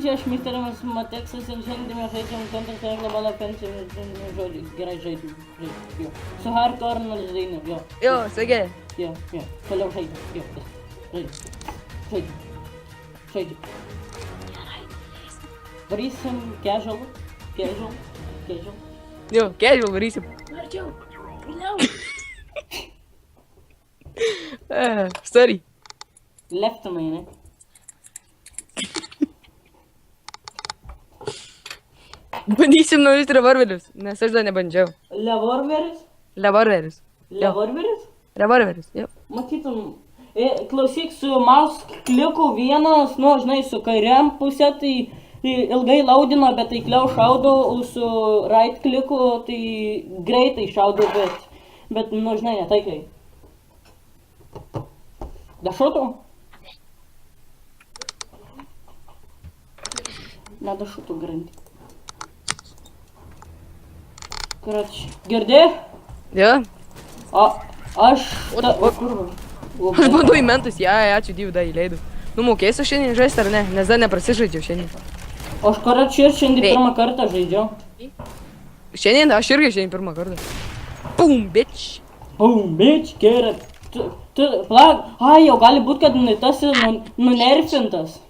čia aš Misteris Mateksas ir šiandien mes žaidžiam Counter-Strike Global Offensive, žodžiu, gerai žaidžiu, jo. Su hardcore žaidžiu, jo. Jo, sveiki. Jo, toliau žaidžiu, jo, žaidžiu. Varysim casual. Jo, casual varysim. Arčiau, vėliau. Sorry. Leftinai, ne? Bandysim naujus revolverius, nes aš dar nebandžiau. Levorveris? Revolveris, jo. Matytum, klausyk, su mouse kliku vienas, nu, žinai, su kairiam pusė, tai ilgai laudino, bet taikliau šaudo, o su right kliku, tai greitai šaudo, bet, nu, žinai, netaikliai. Dašutų? Nedašutų garanti. Короче, girdi? Jo. Aš... Aš bandau į mentus, ačiū Dievui, dar įleidau. Nu, mokėsiu šiandien žaisti ar ne, nes dar neprasižaidžiau šiandien. Aš karočiui ir šiandien pirmą kartą žaidžiau. Šiandien, aš irgi šiandien pirmą kartą. Boom, bitch. Boom, bitch, gerai. Plag, jau gali būt, kad tas nunerfintas.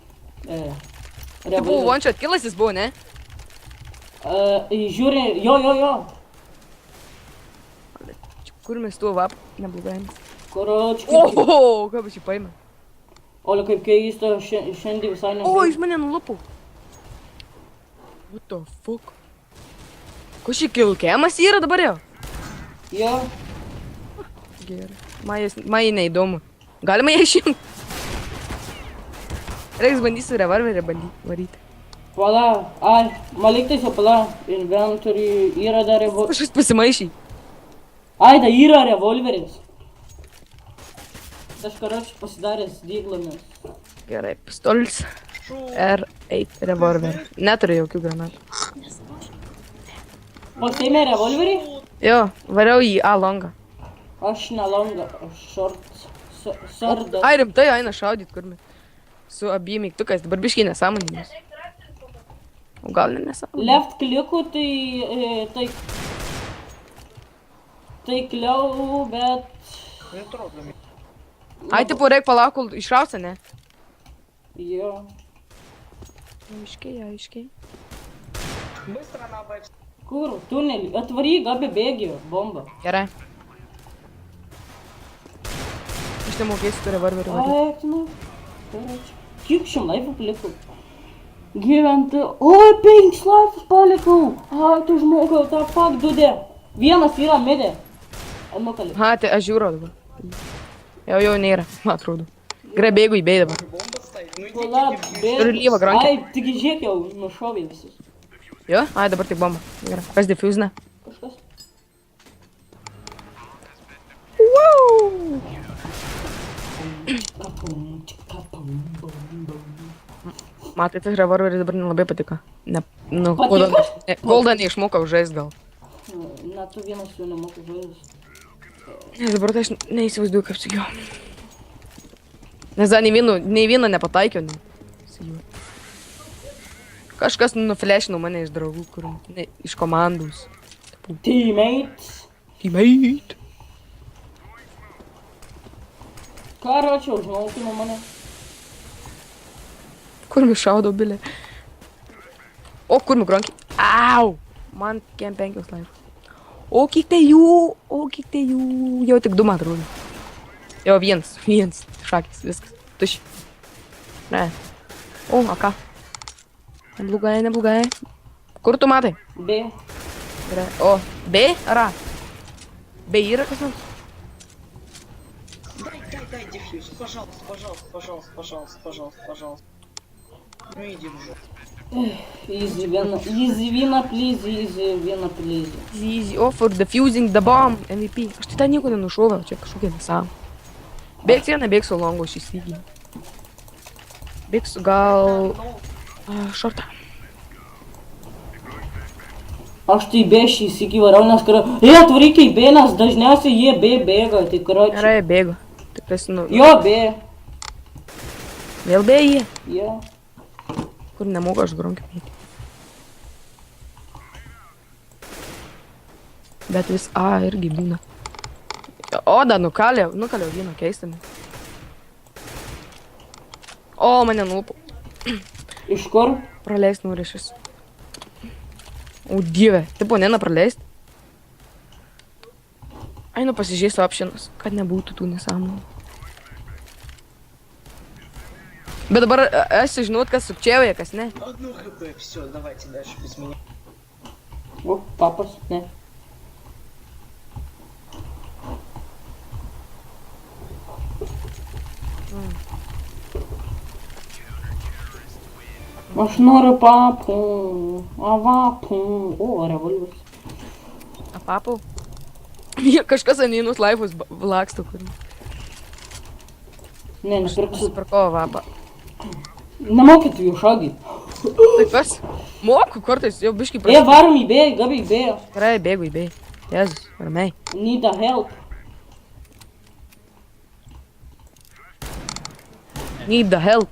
Tai buvo one shot killas jis buvo, ne? Žiūri, jo. Kur mes tuo vap, neblogai. Karočiui. Oho, ką aš jį paėmė? Olia, kaip keista, šiandien visai nežaidžiu. O, iš mane nulupau. What the fuck? Ko šį kilkemas yra dabar jau? Jo. Gerai. Man jį neįdomu. Galima jį išimt? Reiks bandysiu revolverį varyti. Pala, maliktais jau pala, inventory yra dar revolveris. Kažkas pasimaišy. Da yra revolveris. Aš karočiui pasidaręs dyglomis. Gerai, pistolis. R8 revolverį. Neturiu jokių granatų. Pasiėmė revolverį? Jo, variau į A longą. Aš ne longą, aš sordą. Ai, rimtai, eina šaudyt, kur mes. Su abiem mygtukais, dabar biškiai nesąmoningas. O gal ne nesąmoningas? Left kliku, tai taikliau, bet... Ai, tipo, reik palauk, kol išrausia, ne? Jo. Aiškiai. Kur? Tunelį. Atvaryk, abi bėgėjo, bomba. Gerai. Aš nemokėsiu tu revolverį varyti. Eik, nu. Kiek šiam laifų palikau? Gyventi. Oi, 5 laifus palikau. Ai, tu žmogau, tą fuck, dudė. Vienas yra midė. Nukali. Ha, tai aš žiūriu dabar. Jau nėra, man atrodo. Gerai, bėgu į B dabar. Pala, Turiu lyvą grankę. Ai, tik žiūrėk jau nušovė visus. Jo? Ai, dabar tik bomba. Gerai. Kas defuzina? Kažkas. Matai, tas revolveris dabar nelabai patiko. Nu, Patiko? Koldą neišmokau žaist gal. Na, tu vienas jų nemoku žaidus. Nes dabar tai aš neįsivaizduoju, kaip su juo. Nes dar nei vieno nepataikiau. Su juo. Kažkas nuflešino mane iš draugų, kur... Iš komandos. Teammates. Teammate. Karočiau, žmogino mane. Kur mi šaudo, bilė? O, kur mi gronkiai? Au! Man kem 5 laifų. O, kiek tai jų? Jau tik 2, man atrodo. Jau vienas. Šakis, viskas. Tuši. Ne. O, ką? Neblogai. Kur tu matai? B. Gerai. O, B ar A? B yra kas nors? Дай дефьюз, пожалуйста. Ну иди уже. Easy вина, please. Easy offer defusing the bomb. MVP. Aš tai ten nieko nenušoviau, čia kažkokia nesąmonė. Bėgsiu vieną, bėgsiu longo šį lygį. Bėgsiu gal... šortą. Aš tai B šį sykį varau, nes atvaryk į B, nes dažniausiai jie B bėga, tai karočiui. Gerai, bėgu. Tikrai, nu... Jo, B. Vėl B jie? Jo. Kur nemoku aš gronkį eiti. Bet vis irgi būna. O, dar nukaliau vieną keistamį. O, mane nulupo. Iš kur? Praleist nori šis. O, dieve. Tipo, neina praleist. Einu pasižiūrėsiu optionus, kad nebūtų tų nesąmonų. Bet dabar esi žinot, kas sukčiauja, kas ne. Одну хп, все, давайте дальше без меня. O, papas, ne. Aš noriu papų, avapų. O, revolveris. A papau? Jie kažkas aninus laivus laksto, kur. Ne, nepirksiu. Nusipirko vapą. Nemokėt jų šagį. Tai kas? Moku kartais, jau biškai Varom į B, gabi į B. Gerai, bėgu į bėj. Jezus, ramiai. Need a help. Need the help.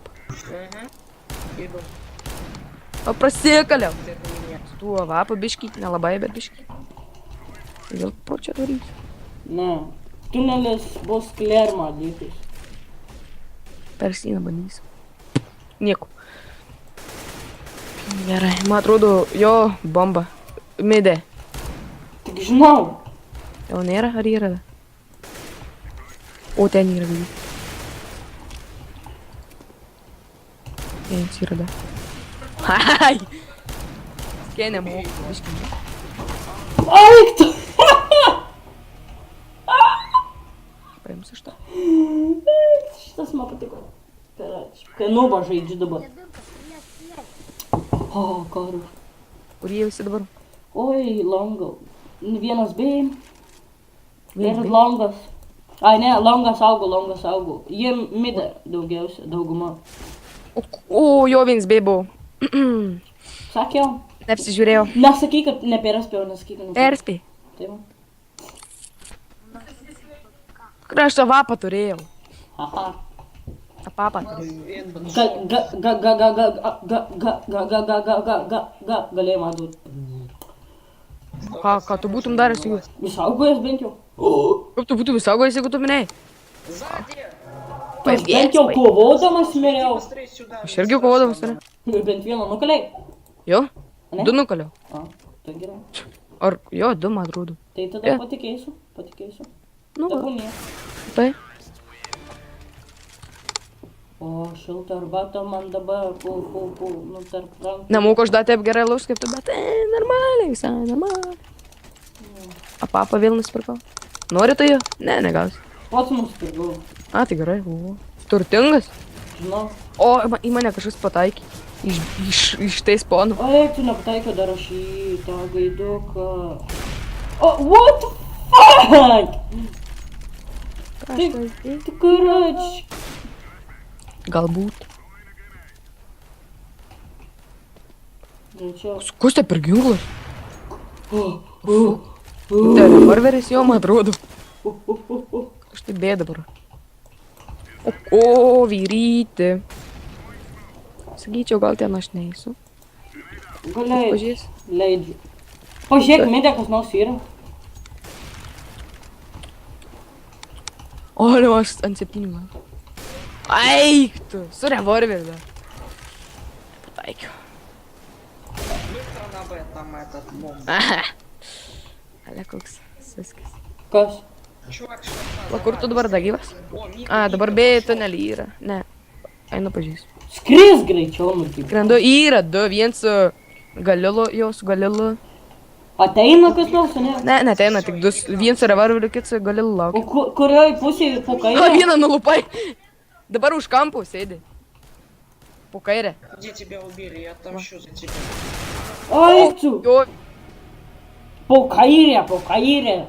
Иду. O prasikaliau. Это меня. Su tuo vapą biškai, nelabai, bet biškai. Vėl pro čia daryti. Ne. Tunelis bus klerma lytis. Per sieną bandysim. Nieko. Gerai, man atrodo, jo bomba. Midė. Tik žinau. Jau nėra, ar yra? O, ten yra vidų. Jens yra da. Hai! Skėnė moku, biškai. Aik tu. Paimsiu šitą. Šitas man patiko. Kai nuba žaidžiu dabar. O, karu. Kur jie visi dabar? Oi, longa. Vienas B. Vienas Ir B? longas. Ai, ne, longas augo. Jie midė daugiausia, dauguma. O, jo vienas B buvo. Sakiau. Neapsižiūrėjau. Nesakyk, kad neperspėjau, nesakyk, kad Perspėj. Tai va. Kur aš tą vapą turėjau? Aha. Tą papą turėjau. Galėjai man duoti. Ką tu būtum daręs su juo? Visaugojęs bent jau. Kaip tu būtum saugojęs, jeigu tu minėjai? Sзади! Aš bent jau kovodamas miriau. Быстрее сюда. Aš irgi kovodamas, ar ne? Bent vieną nukalėjai. Jo? Ne? Du nukaliau. A, tai gerai. Ar jo, du, man atrodo. Tai tada Jo. patikėsiu. Nu, va. Tebūnie. Tai. O, šilta arbata man dabar, nu, tarp rankų. Nemoku aš dar taip gerai laužt kaip tu, bet normaliai, visai normaliai. A papą vėl nusipirkau. Nori tu jo? Ne, negausi. Pats nusipirkau. A, tai gerai. O. Turtingas? Žinau. O, į mane kažkas pataikė. Iš tai sponų. Ai, tu nepataikė dar aš į tą gaiduką. O, what the fuck? Tu karač. Galbūt. Greičiau. Kas tai per ginklas? O, Tai revolveris jo, man atrodo. Aš tai bėda dabar. O, vyrytė. Sakyčiau, gal ten aš neįsiu. galėjai. Pažiūrės. Leidžiu. Pažiūrėk, midė kas nors yra. O, nu aš ant 7 gal. Eik tu, su revolveriu dar. Pataikiau. Быстро на Б, там этот бомб. Aha. Ale koks suskis. Kas? Чувак, O, kur tu dabar dar gyvas? О, Мика. A, dabar B tunelį yra. Ne. Einu pažiūrėsiu. Skris greičiau, nukyp. Skrendu yra du, vienas su Galilu, jau su Galilu. Ateina kas nors, ne? Ne, neteina, tik du. Vienas su revolveriu, kitas su Galilu O laukia. kurioj pusėje po O, kairę? vieną nulupai. Dabar už kampų sėdi. Po kairę. Где тебя убили? Я отомщу за тебя. Ai, tu. Jo, Po kairę.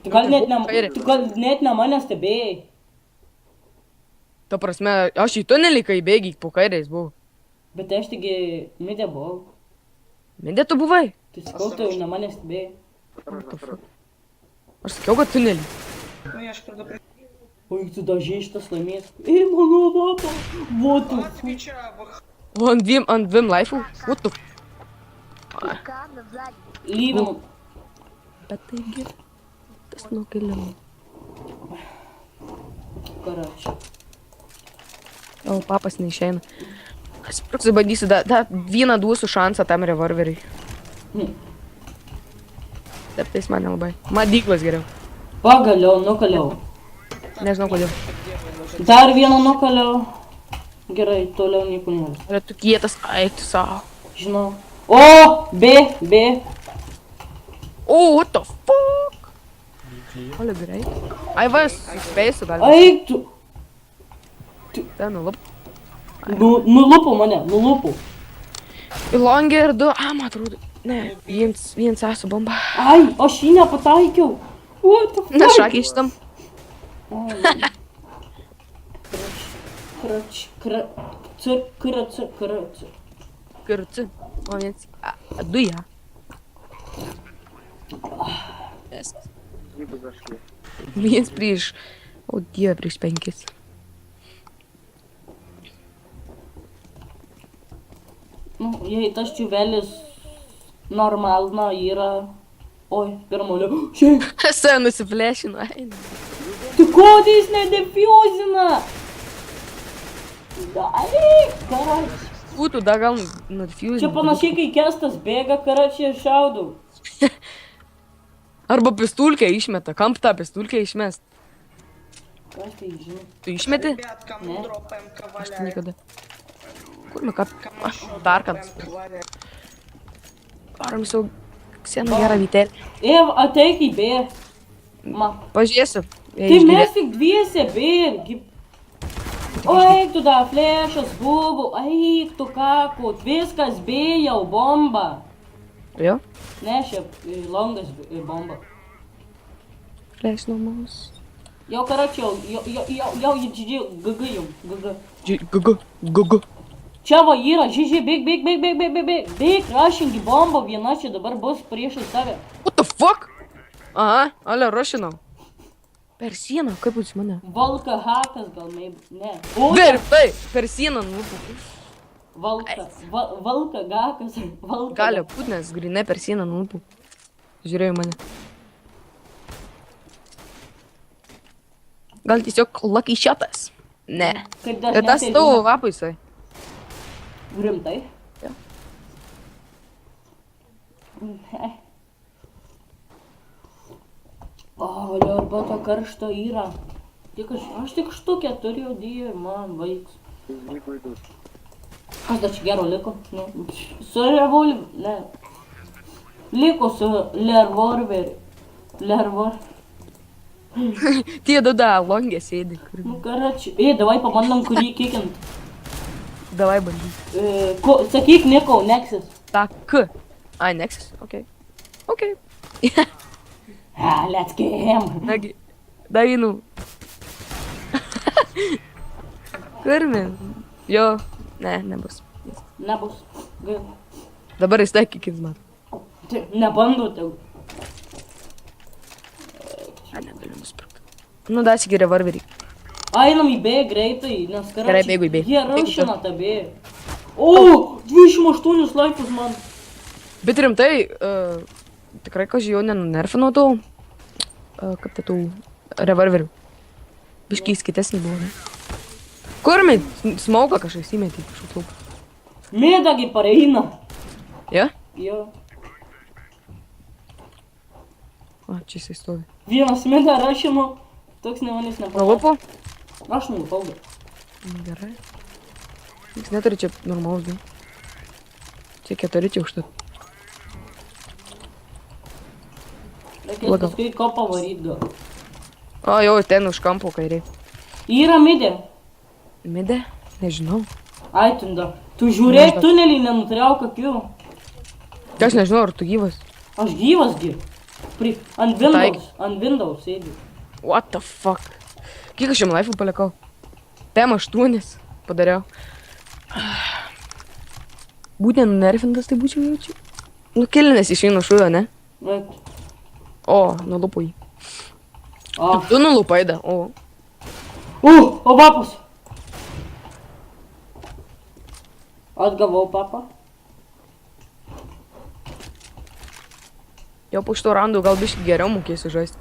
Tu gal net Po kairę. ne mane stebėjai. ta prasme, aš į tunelį, kai bėgi, po kairę jis buvo. Bet aš taigi midė buvau. Mindė tu buvai? Tai sakau, tu ne mane stebėjai. What the fuck? Aš sakiau, kad tunelį. Ну я ж предупреждал. Oi, tu dažiai šitas laimės. Ei, mano vapa. What the fuck? Отвечаю, O, ant dviem laifų? What the... Ладно, сзади. Lyvinau. Bet taigi... Tas nukeliau. Короче. O, papas neišeina. Atsiprašau, bandysiu, vieną duosiu šansą tam revolveriui. Taip, tai jis man nelabai. Madyklas geriau. Pagaliau, nukaliau. Nežinau kodėl. Dar vieną nukaliau. Gerai, toliau nieko nėra. Ale tu kietas, eik tu savo. Žinau. O, B. O, what the fuck? Ale gerai. Ai, va, spėsiu, gal. Eik tu. Ten, nulup. Nulupo mane, nulupo. Į longę ir du, man atrodo. Ne, viens esu bomba. Ai, aš jį nepataikiau. What the fuck? Na, šakį šitam. Karaci. Kartu. O, viens. Du, ja. Viens prieš. O, dieve, prieš 5. Nu, jei tas čiuvelis normalna yra... Oi, pirmulio. Šiaip. Save nusiflešino. Tu kodėl jis nedefuzina? Ai, karači. Būtų, da gal nudifuse. Čia panašiai, kai Kestas bėga, karači aš šaudau. Arba pistulkę išmeta. Kam tą pistulkę išmest? Kas tai žinai? Tu išmeti? Ребят, кому Не. дропаем Aš tai коваля? niekada. Kur me ką? Dar kad. Varom savo seną gerą vytelį. Ateik į B. Ma. Pažiūrėsiu. Tai mes tik dviese B. O, eik tu da, flešas buvo. Eik tu kako. Viskas B jau bomba. Jo? Ne, šiaip longas bomba. Flash nuomas. Jau karači, jau GG jau. GG. Gugu. Čia va yra, žiži, bėg, rašingi bomba viena čia dabar bus priešai tave. What the fuck? Aha, ale rušinau. Per sieną, kaip jūs mane? Valka hakas gal, ne. Tai, per sieną, nu. Valka gakas, valka. Gali būt, nes grinai per sieną, nu. Žiūrėjau mane. Gal tiesiog lucky shotas? Ne. Kaip Ir tas dažniausiai tavo būna. vapaisai. Rimtai? Jo. Ne. O, arbata karšta yra. Aš tik štukę turiu, dieve, man vaiks. Kas dar čia gero liko? Ne. Su revolveriu, ne. Liko su lervorveriu. Tie da longė sėdi. Nu, karači. Davai pabandom kurį kikint. Davai bandyt. Sakyk, Niko, Nexus. Ta K. Ai, Nexus, okei. Okei. Let's get him. Nagi. Dagi, nu. Kurmi. Jo. Ne, nebus. Nebus. Gaila. Dabar jis taikykins man. Nebando tegu. Ai, negaliu nusipirkti. Nu, da, čia revolverį. Einam į B greitai, nes karači. Gerai, bėgu į B. Jie Bėgu rašina tą B. O, 28 laipus man. Bet rimtai, tikrai kažkai jau nenunerfinau tų, kaip tai tų revolverių. Biškiai skitesnį buvo, ne? Kurmi? Smauką kažkas įmetė kažkoks laukas. Mėdagi pareina. Ja? Jo. O, čia jisai stovi. Vienas mėdą rašino, toks nemanys Na, nepasakė. lupo? Aš nulupau. Gerai. Jis neturi čia normalus, ne? Čia 4 čia užtat. Reikės Lagal. paskui ko pavaryt gal. O, jau, ten už kampo kairiai. Yra midė. Midė? Nežinau. Ai, tunda. Tu žiūrėk Nežinau. tunelį, nenutrauk akių. Aš nežinau, ar tu gyvas. Aš gyvas gi. Ant Windows sėdžiu. What the fuck? Kiek aš jam laifų palikau? PM8 padariau. Būtent nerfintas tai būčiau jaučiu. Nu, kilinės išeina šūvio, ne? Bet. O, nulupo jį. O, Tu nulupai da, o. o vapas. Atgavau papą. Jau po šito rando gal biškai geriau mokėsiu žaisti.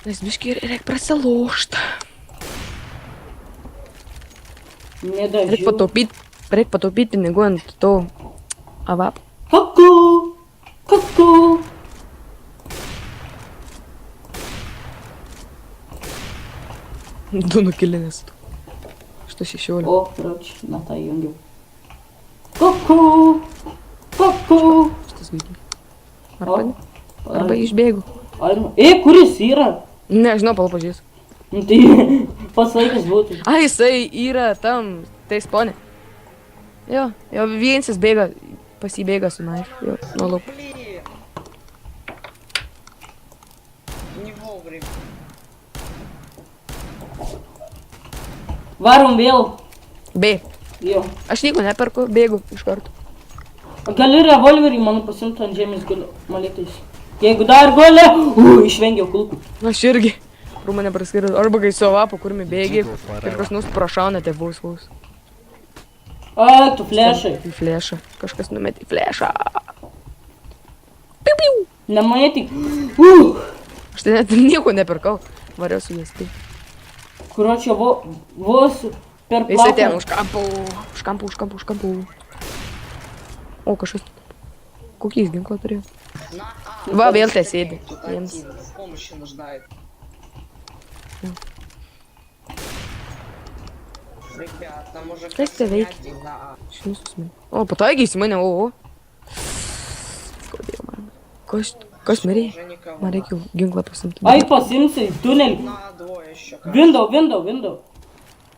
Nes biškai reik prasilošt. Nedažiau. Reik pataupyt pinigų ant to avap. Kaku. Kaku. Du nukilinės. 116. O, proč, na tą jungiau. Kaku. Kaku. Šitas vaikinas. O, Arba išbėgu. kuris yra? Nežinau, pažiūrėsiu. Nu, tai pats laikas būtų. Ai, jisai yra tam, tai sponė. Jo, viensis bėga, pasibėga su knife. Jo, nuo lūpų. Блин. Не вовремя. Varom vėl. B. Jo. Aš nieko neperku, bėgu iš karto. Gali revolverį mano pasimti ant žemės gulio. Maliktais. Jeigu dar gulė, išvengiau kulkų. Aš irgi. Pro mane praskirė. Arba kai su avapu, kur mi bėgi. Ir kas nus prašaunate vos. A, tu flešai. Į flešą. Kažkas numetė į flešą. Piu, piu. Nemane tik. Aš tai net nieko neperkau. Variau su jas. Tai. Kuročio vos per Jisai ten plauką. už kampų. O, kažkas. Kokį jis ginklą turėjo? Va, vėl te sėdi. Тут Jiems. один помощи нуждает. Ребята, может Kas te veikia? один на А. Šinus mane. O, pataikysi mane, o. Skaudėjo man. Kas mirė? Уже никого. Man reikia ginklą pasimti. Ai, pasimsi tunelį. На двое еще. Window.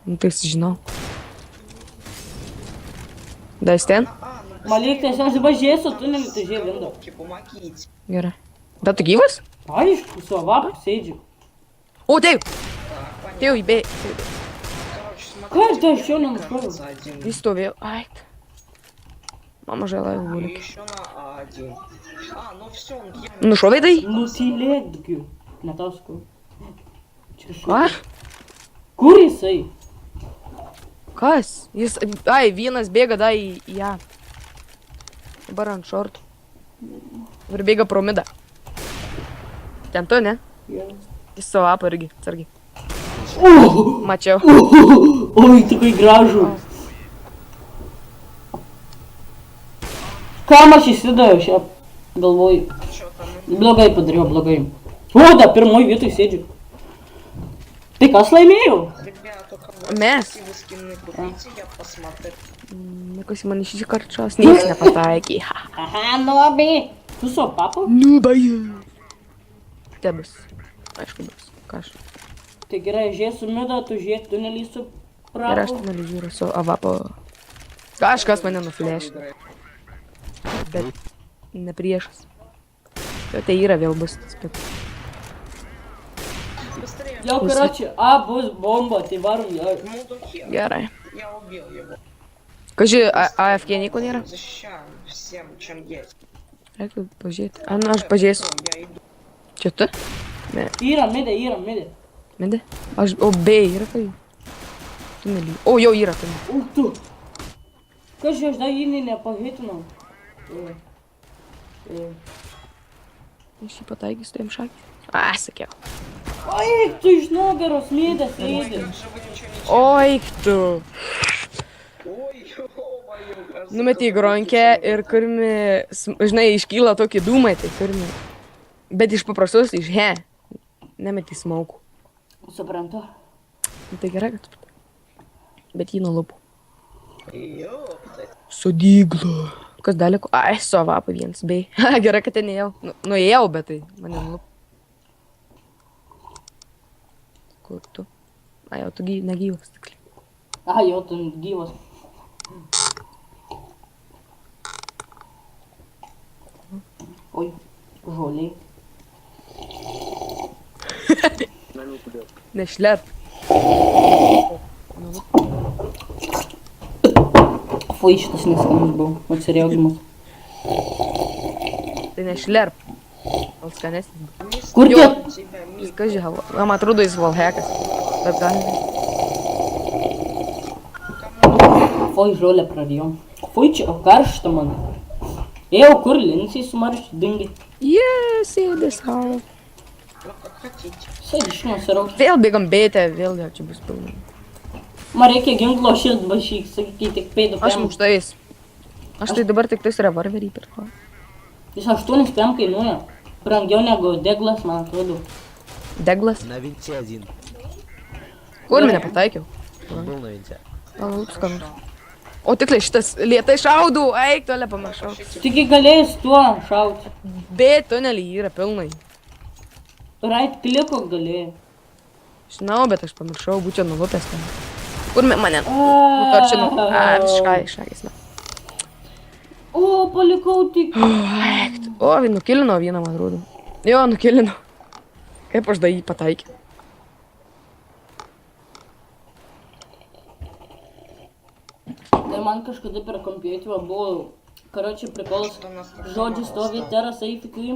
Nu, tai žinau. Da, jis ten? Maliktais, aš važiuosiu tunelį, tai žiūrė window. Помогите. Gerai. Da, tu gyvas? Aišku, su avapu sėdžiu. O, taip. Так, понятно. Tėjau į B. Короче, Ką смотрите. aš dar šiuo nenušoviau? Кажется, один. Jis stovėjo. Ai. Mama žala jau И guli. еще на А1. А, ну все, он Nušovė tai? Nutylėtgiu. Netasku. Čia Ką? Kur jisai? Kas? Jis, ai, vienas bėga da į ją. Dabar ant šortų. Ir bėga pro midą. Ten tu, ne? Jis savo apą irgi, atsargiai. Mačiau. Oi, tikrai gražu. Kam aš įsidaviau šią galvoju? что там? Blogai padariau, blogai. O, da, pirmoj vietoj sėdžiu. Tai kas laimėjo? Ребят, только Mes. красивые скины купите, я посмотрю. Nekas man iš karčios. Niekas nepataikė. Ha. Aha, nuobi. Tu su papu? Nu, baja. Tebus. Aišku, bus. Kaž. Tai gerai, žiūrėsiu midą, tu žiūrėk tunelį su Ir aš prapu. ten žiūriu su avapo. Kažkas mane nuflešė. Bet ne priešas. Jo, tai yra vėl bus tas pats. Быстрее. Jau, karoči, A bus bomba, tai varom ją. Мудухи. Gerai. Я убил его. Kaži, AFK nieko nėra? Защищаем всем, чем есть. Reikia pažiūrėti. A, nu, aš pažiūrėsiu. Я иду. Čia tu? Ne. Yra midė. Mede? Aš, o B yra kai? Tunelį. O, jau yra tunelį. O, tu. Kaži, aš dar jį nepahitinau. Aš jį pataikysiu, tai jam šakį. A, sakiau. Ai, tu iš nugaros midės sėdi. Как же вы ничего не... Oi, tu. Ой, ё-моё, кажется, Numetė į gronkę ir kurmi, žinai, iškyla tokie dūmai, tai kurmi. Bet iš paprastos, iš he. Nemetė smaukų. Suprantu. Nu, tai gerai, kad tu. Bet jį nuo lūpų. Ёпта. Sodygla. Kas daliko? Ai, su avapu vienas, bei. Gerai, kad ten ėjau. Nuėjau, bet tai mane nuo lūpų. Kur tu? Ai, jau tu negyvas. Tikrai. A, jau, tu gyvas. Oi, žoliai. Nešlerp. Fui, šitas neskanus buvo. Atsirėgimas. Tai nešlerp. Gal skanesnis. Kur tie? Тебя, Jis, ką žinau, man atrodo, jis valhekas. Bet gali. Foi žolę prarijom. Foi čia karšta man. Ėjau kur linsiai sumaršti dingi. Sėdė sau. Как хотите. Sėdi nusiraukti. Vėl bėgam bėtę, vėl jau čia bus pilna. Man reikia ginklo šilt bašyk, sakyk, tik pėdų Aš pėm. muštais. Aš tai dabar tik tais revolverį pirkau. Jis 8 pėm kainuoja. Brangiau negu deglas, man atrodo. Deglas. На винте один. Kur mane pataikiau? Был на винте. Palauks, ką nors. O tikrai šitas lietai šaudau, eik tole pamiršau. Tigi galėjus tuo šauti. Bet tunelį yra pilnai. Right kliko galėjai. Žinau, bet aš pamiršau, būčiau nulupęs ten. Kur mane? Nutarčinu. Visiškai, šakės. O, palikau tik. O, nukilino vieną, man atrodo. Jo, nukilino. Kaip aš da jį pataikiau. Tai man kažkada per kompiuterį buvo, karočiui prikolas, žodžiai stovi terra safety,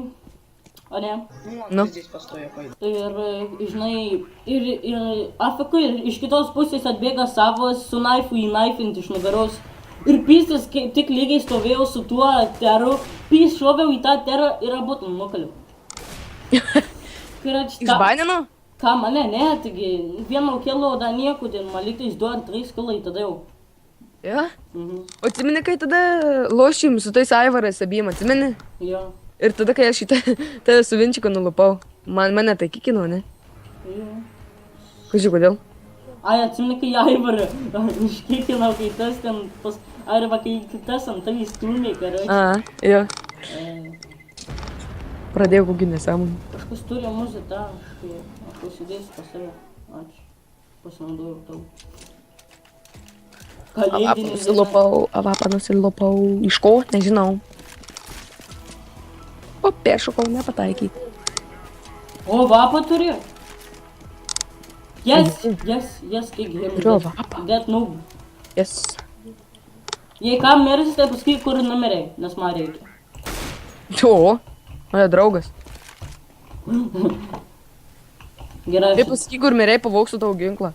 o ne? Ну, Ну. ты здесь постой, я пойду. Ir, žinai, ir afikai iš kitos pusės atbėga savas su naifu į naifint iš nugaros. Ir pystis kaip tik lygiai stovėjau su tuo teru, pys šoviau į tą terą ir abu nukaliau. Išbainino? Ką mane, ne, taigi vieno kilo dar nieko, ten man lygtais 2 ar 3 kilai tada jau. Jo. Mhm. O atsimeni, kai tada lošim su tais Aivarais abiem, atsimeni? Jo. Ir tada, kai aš tave su Vinčiku nulupau, mane tai kikino, ne? Jo. Kažkai, kodėl? Ai, atsimeni, kai Aivarą iškikinau, kai tas ten, arba kai tas ant tavį stūmė, karai. Jo. Pradėjau kokį nesąmonį. Kažkas turi muziką, aš užsidėsiu pas save. Ačiū. Pasinaudojau tau. Kalėdinis. Avapą nusilupau. Iš ko? Nežinau. O peršokau, nepataikyti. O, vapą turi? Yes, kiek him. Turiu vapą. Get noob. Yes. Jei kam mirsi, tai pasakyk, kur numeriai, nes man reikia. O, mano draugas. Gerai. Taip pasakyk, kur mirei, pavauksiu tavo ginklą.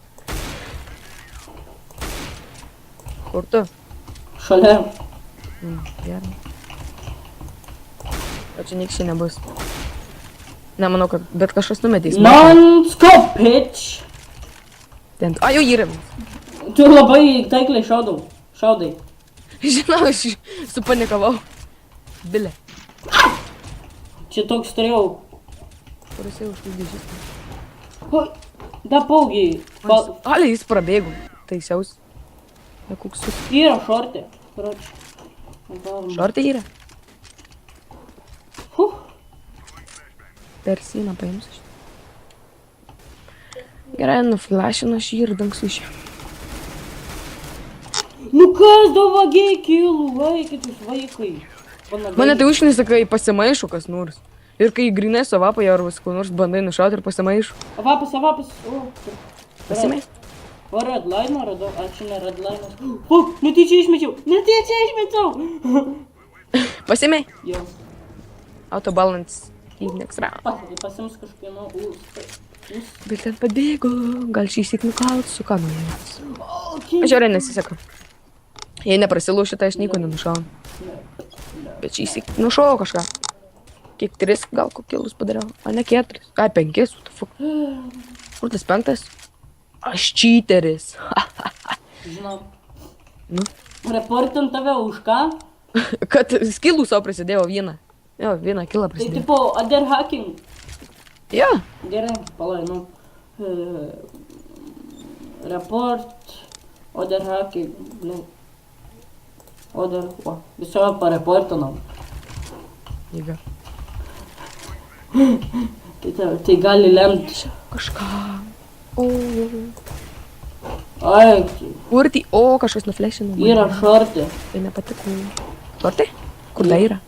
Kur tu? Šalia. Gerai. O čia nieks čia nebus. Nemanau, kad bet kažkas numetys. Non-scope, bitch! Ten. A, jau yra. Tu labai taikliai šaudai. Žinau, aš supanikavau. Bilė. Čia toks turėjau. Kur esi užkūdžius? Da paugiai. Ale, jis prabėgo. Taisiaus. Nekuksus. Yra šortė. Karoči. Šortai yra. Huh. Per sieną paimsiu šitą. Gerai, nuflashinu aš jį ir dangsiu iš jo. Nu kas davagiai kilų, vaikit jūs vaikai. Mane tai užnisa, kai pasimaišo kas nors. Ir kai grinai su vapai arba su kuo nors bandai nušauti ir pasimaišo. Vapas. O, Pasimai? o redline radau, ačiū ne redline. O, netyčia išmečiau. Pasimai? Jo. Autobalance į next round. Pasims kažkieno Bet ten pabėgo. Gal šį sik nukalsiu, ką nuėjęs. Okay. Aš gerai nesiseka. Jei neprasilaušiu, tai aš nieko nenušaunu. Bet šį sik nušau kažką. Kiek 3 gal kokilus padariau. A ne 4. Ai 5, what the fuck. Kur tas 5? Aš cheateris. Žinau. Nu? Reportint tave už ką? Kad skilų savo prisidėjau vieną. Jo, vieną kilą Tai prisidėjau. tipo other hacking. Jo. Gerai, palai, nu. Report. Other hacking. Blin. Other. O, viso pareportinau. Jėga. Tai gali lemti. Kažką. O. Ai, Kur tai? O, kažkas nuflešino. yra šortė. Tai nepatiko. Šortai? Kur tai yra?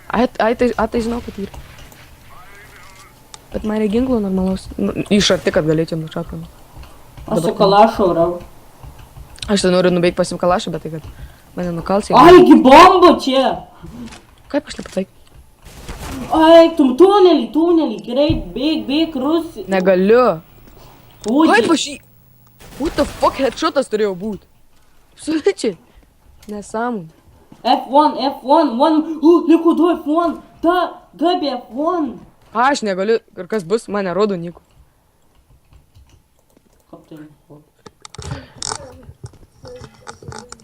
Ai, tai žinau, kad yra. Bet man reikia ginklo normalaus. Nu, iš arti, kad galėčiau nušauti. Aš su kalašu rau. Aš tai noriu nubeigti pasim kalašą, bet tai kad mane nukalsi. Ai, gi bomba čia! Kaip aš nepataikiau? Ai, tunelį, greit, bėg, Rusi. Negaliu. Oi, Kaip aš jį... What the fuck, headshotas turėjo būt. Absoliučiai. Nesąmonė. F1, liko 2 F1, Gabi F1. Aš negaliu. Ir kas bus, mane rodo nieko. Kaip tai?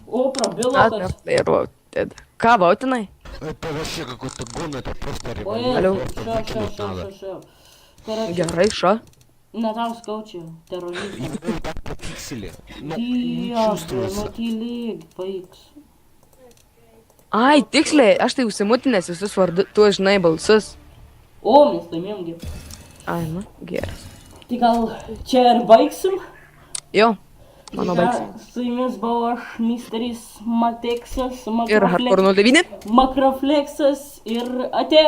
O, prabilo tas. Ką, Vautinai? Это вообще какой-то гон, это просто Oi, революция. Просто выкинуть надо. šio. Короче, Gerai, ša. ne tau skaučia, teroristas. Играю так по пикселе. Но не Dieve, чувствуется. nu tylėk, baigs. Ai, tiksliai, aš tai užsimutinęs visus vardu, tu žinai balsus. O, mes laimėjom. Ai, nu, geras. Tai gal čia ir baigsim? Jo, mano baigsim. Su jumis buvo aš, misteris Mateksas, Ir Hardcore 09. Makrofleksas ir ate.